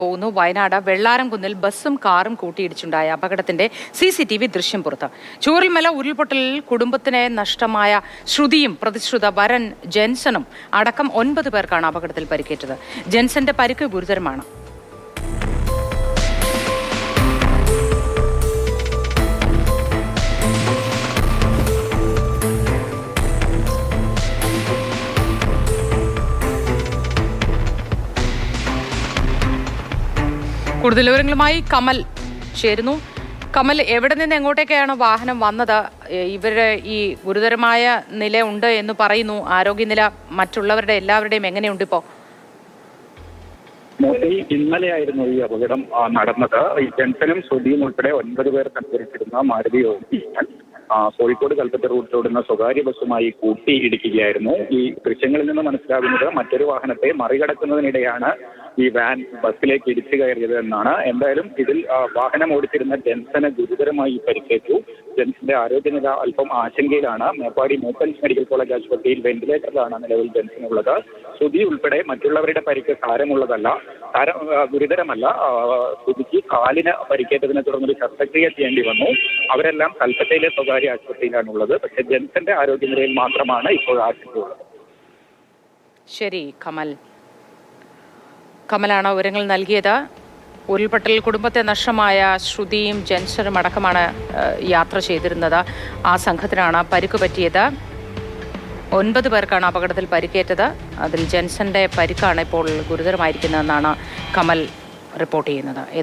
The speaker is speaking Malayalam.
പോകുന്നു. വയനാട് വെള്ളാരംകുന്നിൽ ബസ്സും കാറും കൂട്ടിയിടിച്ചുണ്ടായ അപകടത്തിന്റെ CCTV ദൃശ്യം പുറത്ത്. ചൂരൽമല ഉരുൾപൊട്ടലിൽ കുടുംബത്തിന് നഷ്ടമായ ശ്രുതിയും പ്രതിശ്രുത വരൻ ജെൻസണും അടക്കം 9 പേർക്കാണ് അപകടത്തിൽ പരിക്കേറ്റത്. ജെൻസന്റെ പരിക്ക് ഗുരുതരമാണ്. കൂടുതൽ വിവരങ്ങളുമായി കമൽ ചേരുന്നു. കമൽ, എവിടെ നിന്ന് എങ്ങോട്ടേക്കാണ് വാഹനം വന്നത്? ഇവരുടെ ഈ ഗുരുതരമായ നില ഉണ്ട് എന്ന് പറയുന്നു. ആരോഗ്യനില മറ്റുള്ളവരുടെ എല്ലാവരുടെയും എങ്ങനെയുണ്ട് ഇപ്പോൾ? ഇന്നലെയായിരുന്നു ഈ അപകടം നടന്നത്. ഈ ജെൻസനും ശ്രുതിയും ഉൾപ്പെടെ 9 പേർ സഞ്ചരിച്ചിരുന്ന മാരുതി കോഴിക്കോട് കൽപ്പറ്റ റൂട്ടിലോടുന്ന സ്വകാര്യ ബസ്സുമായി കൂട്ടിയിടിക്കുകയായിരുന്നു. ഈ ദൃശ്യങ്ങളിൽ നിന്ന് മനസ്സിലാകുന്നത് മറ്റൊരു വാഹനത്തെ മറികടക്കുന്നതിനിടെയാണ് ഈ വാൻ ബസ്സിലേക്ക് ഇടിച്ചു കയറിയത് എന്നാണ്. എന്തായാലും ഇതിൽ വാഹനം ഓടിച്ചിരുന്ന ജെൻസന് ഗുരുതരമായി പരിക്കേറ്റു. ജെൻസന്റെ ആരോഗ്യനില അല്പം ആശങ്കയിലാണ്. മേപ്പാടി മൂപ്പൻസ് മെഡിക്കൽ കോളേജ് ആശുപത്രിയിൽ വെന്റിലേറ്ററിലാണ് നിലവിൽ ജെൻസനുള്ളത്. ശ്രുതി ഉൾപ്പെടെ മറ്റുള്ളവരുടെ പരിക്ക് ഗുരുതരമല്ല. ശ്രുതിക്ക് കാലിന് പരിക്കേറ്റതിനെ തുടർന്നൊരു ശസ്ത്രക്രിയ ചെയ്യേണ്ടി വന്നു. അവരെല്ലാം കൽപ്പറ്റയിലെ സ്വകാര്യ ആശുപത്രിയിലാണുള്ളത്. പക്ഷേ ജെൻസന്റെ ആരോഗ്യനിലയിൽ മാത്രമാണ് ഇപ്പോൾ ആശങ്കയുള്ളത്. ശരി, കമലാണ് വിവരങ്ങൾ നൽകിയത്. ഉരുൾപൊട്ടലിൽ കുടുംബത്തെ നഷ്ടമായ ശ്രുതിയും ജെൻസനും അടക്കമാണ് യാത്ര ചെയ്തിരുന്നത്. ആ സംഘത്തിനാണ് പരിക്ക് പറ്റിയത്. 9 പേർക്കാണ് അപകടത്തിൽ പരിക്കേറ്റത്. അതിൽ ജെൻസന്റെ പരിക്കാണ് ഇപ്പോൾ ഗുരുതരമായിരിക്കുന്നതെന്നാണ് കമൽ റിപ്പോർട്ട് ചെയ്യുന്നത്.